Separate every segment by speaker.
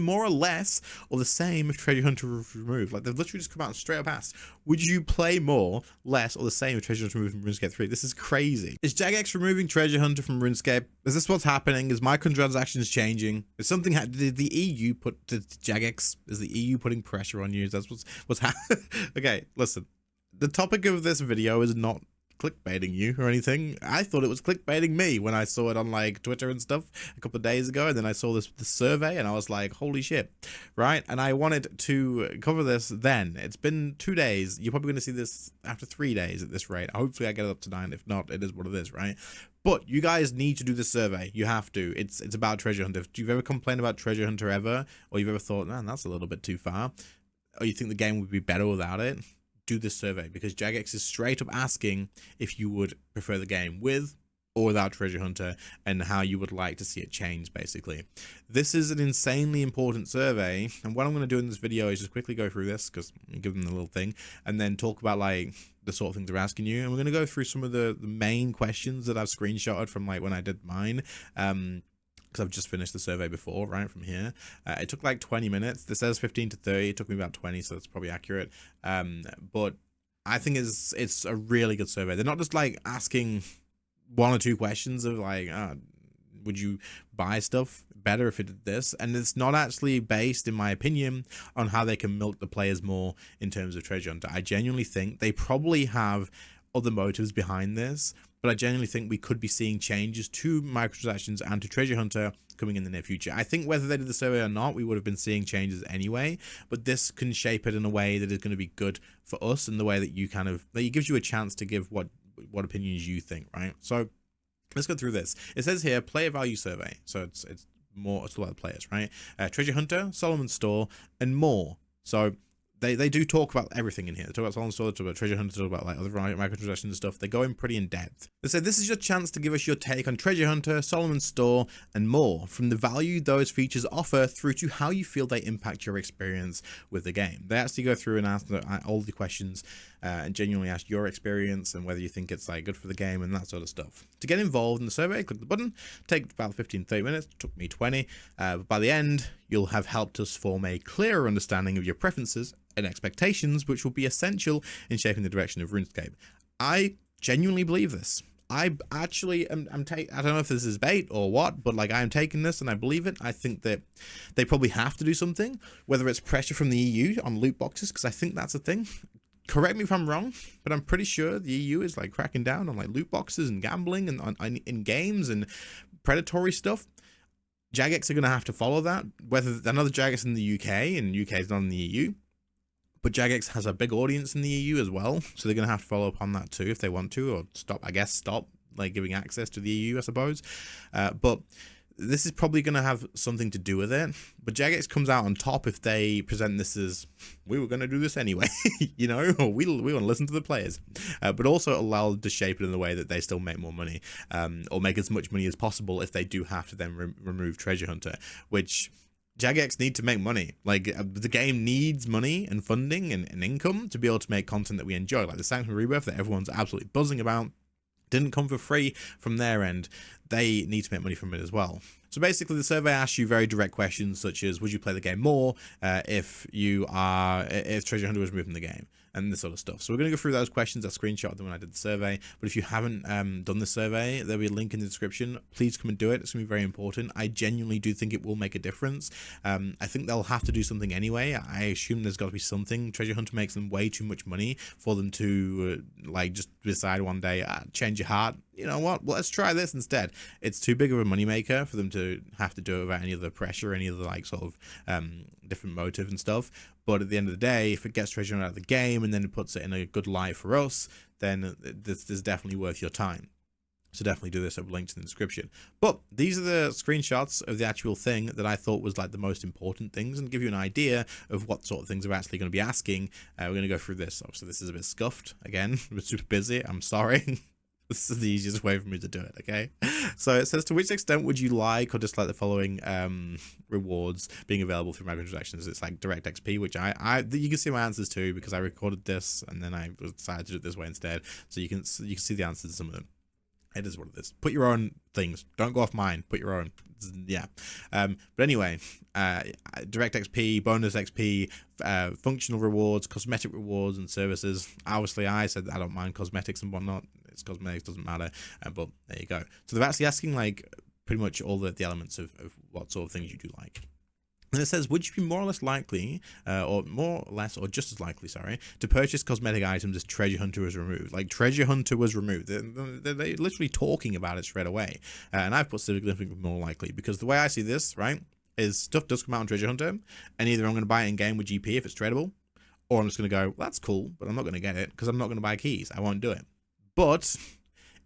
Speaker 1: more or less or the same if Treasure Hunter was removed? Like, they've literally just come out and straight up asked, would you play more, less, or the same if Treasure Hunter removed from RuneScape 3? This is crazy. Is jagex removing Treasure Hunter from RuneScape? Is this what's happening? Is microtransactions changing? Is something did the EU put to jagex? Is the EU putting pressure on you? That's what's happening. Okay, listen. The topic of this video is not clickbaiting you or anything. I thought it was clickbaiting me when I saw it on like Twitter and stuff a couple of days ago, and then I saw this survey and I was like, holy shit, right? And I wanted to cover this then. It's been 2 days. You're probably going to see this after 3 days at this rate. Hopefully I get it up to 9. If not, it is what it is, right? But you guys need to do this survey. You have to. It's about Treasure Hunter. If you've ever complained about Treasure Hunter ever, or you've ever thought, man, that's a little bit too far, or you think the game would be better without it, do this survey, because jagex is straight up asking if you would prefer the game with or without Treasure Hunter and how you would like to see it change, basically. This is an insanely important survey, and what I'm going to do in this video is just quickly go through this, because I'm giving them a little thing, and then talk about like the sort of things they're asking you, and we're going to go through some of the main questions that I've screenshotted from like when I did mine, because I've just finished the survey before, right, from here. It took like 20 minutes. This says 15 to 30. It took me about 20, so that's probably accurate. But I think it's a really good survey. They're not just like asking 1 or 2 questions of like, would you buy stuff better if it did this? And it's not actually based, in my opinion, on how they can milk the players more in terms of Treasure Hunter. I genuinely think they probably have other motives behind this, but I genuinely think we could be seeing changes to microtransactions and to Treasure Hunter coming in the near future. I think whether they did the survey or not, we would have been seeing changes anyway, but this can shape it in a way that is going to be good for us, in the way that you kind of, that it gives you a chance to give what opinions you think, right? So let's go through this. It says here, player value survey. So it's more, it's a lot of players, right? Treasure Hunter, Solomon's Store, and more. So they do talk about everything in here. They talk about Solomon's Store, they talk about Treasure Hunter, they talk about like other microtransactions and stuff. They go in pretty in depth. They say this is your chance to give us your take on Treasure Hunter, Solomon's Store, and more, from the value those features offer through to how you feel they impact your experience with the game. They actually go through and ask all the questions and genuinely ask your experience and whether you think it's like good for the game and that sort of stuff. To get involved in the survey, click the button. Take about 15-30 minutes. It took me 20. But by the end, you'll have helped us form a clearer understanding of your preferences and expectations, which will be essential in shaping the direction of RuneScape. I genuinely believe this. I actually am I don't know if this is bait or what, but like, I'm taking this and I believe it. I think that they probably have to do something, whether it's pressure from the EU on loot boxes, because I think that's a thing. Correct me if I'm wrong, but I'm pretty sure the EU is like cracking down on like loot boxes and gambling and in games and predatory stuff. jagex are going to have to follow that. Whether another jagex in the UK, and UK is not in the EU, but jagex has a big audience in the EU as well, so they're going to have to follow up on that too if they want to, or stop like giving access to the EU, I suppose. But this is probably going to have something to do with it. But jagex comes out on top if they present this as, we were going to do this anyway, you know, or we want to listen to the players, but also allow them to shape it in a way that they still make more money, or make as much money as possible if they do have to then remove Treasure Hunter, which jagex need to make money. Like, the game needs money and funding and income to be able to make content that we enjoy, like the Sanctum Rebirth that everyone's absolutely buzzing about. Didn't come for free from their end. They need to make money from it as well. So basically, the survey asks you very direct questions such as, would you play the game more if Treasure Hunter was removed from the game, and this sort of stuff. So we're going to go through those questions. I screenshotted them when I did the survey. But if you haven't done the survey, there'll be a link in the description. Please come and do it. It's going to be very important. I genuinely do think it will make a difference. I think they'll have to do something anyway. I assume there's got to be something. Treasure Hunter makes them way too much money for them to like just decide one day, change your heart. You know what? Well, let's try this instead. It's too big of a moneymaker for them to have to do it without any other pressure, any other like sort of different motive and stuff. But at the end of the day, if it gets Treasure Hunter out of the game and then it puts it in a good light for us, then this is definitely worth your time. So definitely do this. I've linked in the description. But these are the screenshots of the actual thing that I thought was like the most important things, and give you an idea of what sort of things we're actually going to be asking. We're going to go through this. Obviously, this is a bit scuffed. Again, we're super busy. I'm sorry. This is the easiest way for me to do it, okay? So it says, to which extent would you like or dislike the following rewards being available through microtransactions? It's like direct XP, which you can see my answers to, because I recorded this and then I decided to do it this way instead. So you can see the answers to some of them. it is what it is. Put your own things. Don't go off mine. Put your own. Yeah. But anyway, direct XP, bonus XP, functional rewards, cosmetic rewards, and services. Obviously, I said I don't mind cosmetics and whatnot. It's cosmetics, doesn't matter. But there you go. So they're actually asking like pretty much all the elements of what sort of things you do like. And it says, would you be more or less likely, or more or less, or just as likely, sorry, to purchase cosmetic items if Treasure Hunter was removed? Like, Treasure Hunter was removed. They're literally talking about it straight away. And I've put significantly more likely, because the way I see this, right, is stuff does come out on Treasure Hunter, and either I'm going to buy it in-game with GP if it's tradable, or I'm just going to go, well, that's cool, but I'm not going to get it, because I'm not going to buy keys. I won't do it. But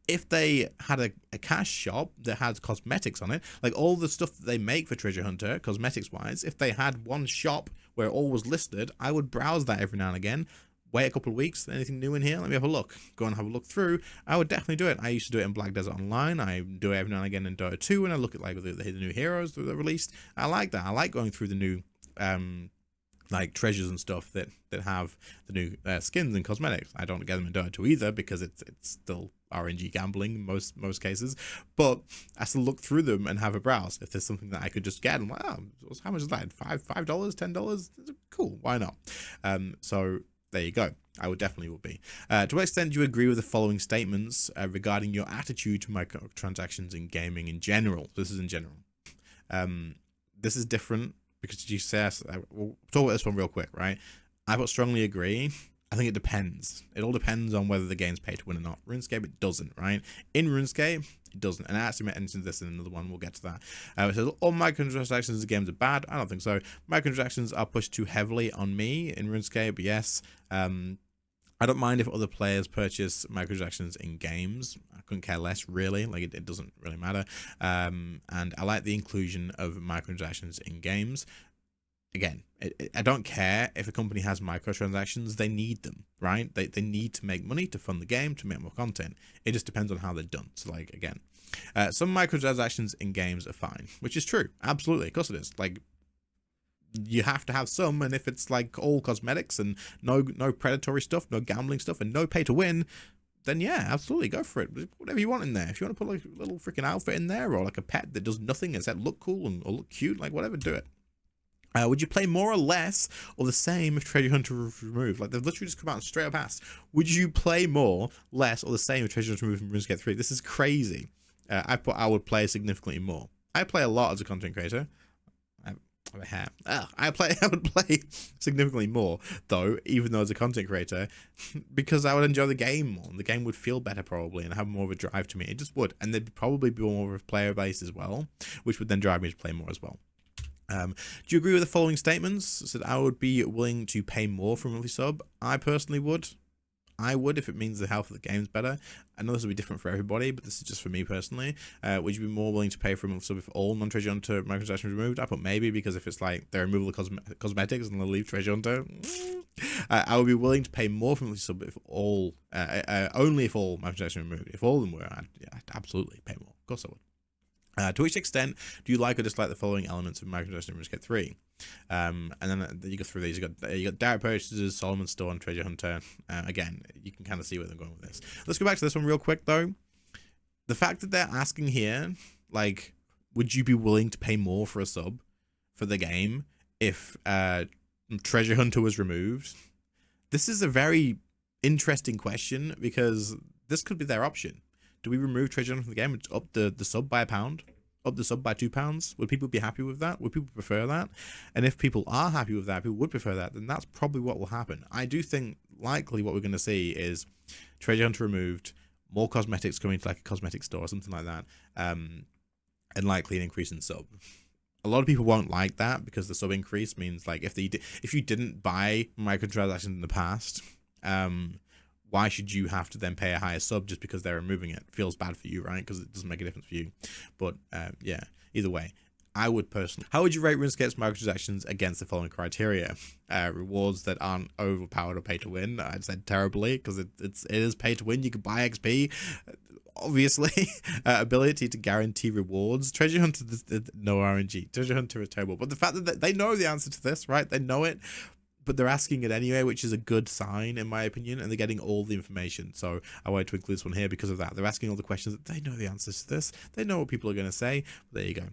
Speaker 1: if they had a cash shop that had cosmetics on it, like all the stuff that they make for Treasure Hunter, cosmetics wise, if they had one shop where all was listed, I would browse that every now and again, wait a couple of weeks, anything new in here, let me have a look, go and have a look through. I would definitely do it. I used to do it in Black Desert Online. I do it every now and again in Dota 2, and I look at like the new heroes that are released. I like that. I like going through the new like treasures and stuff that have the new skins and cosmetics. I don't get them in Dota 2 either, because it's still RNG gambling in most cases, but I still look through them and have a browse. If there's something that I could just get, I'm like, oh, how much is that? $5, $10? Cool, why not? So there you go. I would be. To what extent do you agree with the following statements regarding your attitude to microtransactions in gaming in general? This is in general. This is different because you say, we'll talk about this one real quick, right? I would strongly agree. I think it depends. It all depends on whether the game's pay to win or not. RuneScape, it doesn't, right? In RuneScape, it doesn't. And I actually mentioned this in another one. We'll get to that. It says, all microtransactions in games are bad. I don't think so. Microtransactions are pushed too heavily on me in RuneScape, yes. I don't mind if other players purchase microtransactions in games. I couldn't care less, really. Like, it doesn't really matter. And I like the inclusion of microtransactions in games. Again, I don't care if a company has microtransactions. They need them, right? They need to make money to fund the game, to make more content. It just depends on how they're done. So, like, again, some microtransactions in games are fine, which is true. Absolutely. Of course it is. Like, you have to have some, and if it's like all cosmetics and no predatory stuff, no gambling stuff, and no pay to win, then yeah, absolutely, go for it. Whatever you want in there. If you want to put like a little freaking outfit in there, or like a pet that does nothing except look cool or look cute, like whatever, do it. Would you play more or less or the same if Treasure Hunter was removed? Like, they've literally just come out and straight up asked, would you play more, less, or the same if Treasure Hunter was removed from RuneScape 3? This is crazy. I would play significantly more. I play a lot as a content creator. I would play significantly more, though, even though as a content creator, because I would enjoy the game more, and the game would feel better probably, and have more of a drive to me. It just would, and there'd probably be more of a player base as well, which would then drive me to play more as well. Do you agree with the following statements? Said I would be willing to pay more for a monthly sub. I personally would. I would if it means the health of the game's better. I know this will be different for everybody, but this is just for me personally. Would you be more willing to pay for a monthly sub if all non-Treasure Hunter microtransactions removed? I put maybe, because if it's like the removal of cosmetics and they'll leave Treasure Hunter, I would be willing to pay more for a monthly sub if all, only if all microtransactions were removed. If all of them were, I'd absolutely pay more. Of course I would. To which extent do you like or dislike the following elements of microtransactions in RuneScape 3? And then you go through these. You got direct purchases, Solomon's Store, and Treasure Hunter. Again, you can kind of see where they're going with this. Let's go back to this one real quick, though. The fact that they're asking here, like, would you be willing to pay more for a sub for the game if Treasure Hunter was removed? This is a very interesting question, because this could be their option. Do we remove Treasure Hunter from the game and up the sub by £1? Up the sub by £2? Would people be happy with that? Would people prefer that? And if people are happy with that, people would prefer that, then that's probably what will happen. I do think likely what we're going to see is Treasure Hunter removed, more cosmetics coming to like a cosmetic store or something like that, and likely an increase in sub. A lot of people won't like that, because the sub increase means, like, if you didn't buy microtransactions in the past, why should you have to then pay a higher sub just because they're removing it? It feels bad for you, right? Because it doesn't make a difference for you. But yeah, either way, I would personally. How would you rate RuneScape's microtransactions against the following criteria? Rewards that aren't overpowered or pay to win. I'd say terribly, because it is pay to win. You can buy XP. Obviously, ability to guarantee rewards. Treasure Hunter, no RNG. Treasure Hunter is terrible. But the fact that they know the answer to this, right? They know it. but they're asking it anyway, which is a good sign in my opinion, and they're getting all the information. So I wanted to include this one here because of that. They're asking all the questions. They know the answers to this. They know what people are going to say. But there you go.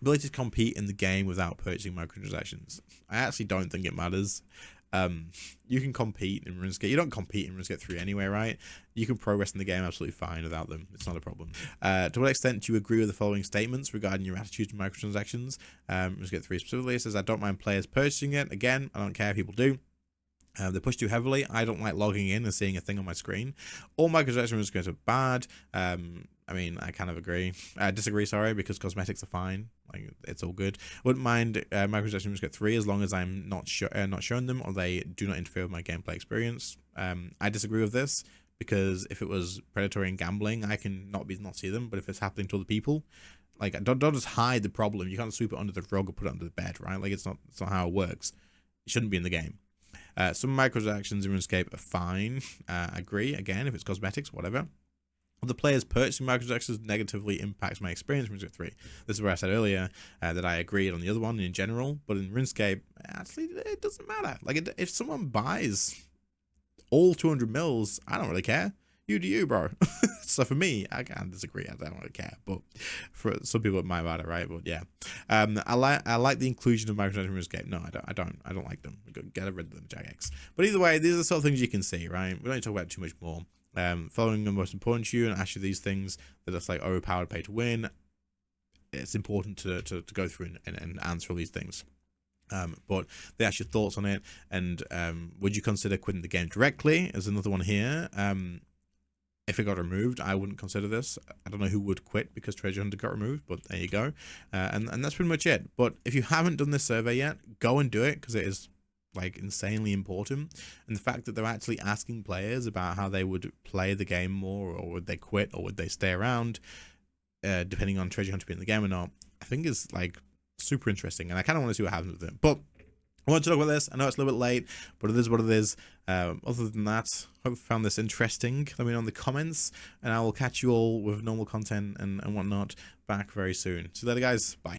Speaker 1: Ability to compete in the game without purchasing microtransactions. I actually don't think it matters. You can compete in RuneScape. You don't compete in RuneScape 3 anyway, right? You can progress in the game absolutely fine without them. It's not a problem. To what extent do you agree with the following statements regarding your attitude to microtransactions? RuneScape 3 specifically, it says, I don't mind players purchasing it. Again, I don't care if people do. They push too heavily. I don't like logging in and seeing a thing on my screen. All microtransactions are bad. I mean, I kind of agree. Disagree, sorry, because cosmetics are fine. Like, it's all good. Wouldn't mind microtransactions get 3 as long as I'm not showing them or they do not interfere with my gameplay experience. I disagree with this because if it was predatory and gambling, I can not see them. But if it's happening to other people, like, don't just hide the problem. You can't sweep it under the rug or put it under the bed, right? Like, it's not how it works. It shouldn't be in the game. Some microtransactions in RuneScape are fine. I agree. Again, if it's cosmetics, whatever. The players purchasing microtransactions negatively impacts my experience in RuneScape 3. This is where I said earlier that I agreed on the other one in general, but in RuneScape, actually, it doesn't matter. Like, if someone buys all 200 mils, I don't really care. You do you, bro. So for me, I can't disagree. I don't really care, but for some people it might matter, right? But yeah, I like the inclusion of microtransactions in RuneScape. No, I don't like them. Get rid of them, jagex. But either way, these are the sort of things you can see, right? We don't need to talk about it too much more. Following the most important to you and ask you these things that are like overpowered pay to win. It's important to go through and answer all these things. But they ask your thoughts on it, and would you consider quitting the game directly? There's another one here. If it got removed, I wouldn't consider this. I don't know who would quit because Treasure Hunter got removed, but there you go. And that's pretty much it. But if you haven't done this survey yet, go and do it because it is like insanely important. And the fact that they're actually asking players about how they would play the game more, or would they quit, or would they stay around, depending on Treasure Hunter being in the game or not, I think is like super interesting. And I kind of want to see what happens with it. But I wanted to talk about this. I know it's a little bit late, but it is what it is. Other than that, hope you found this interesting. Let me know in the comments, and I will catch you all with normal content and whatnot back very soon. See you later, guys. Bye.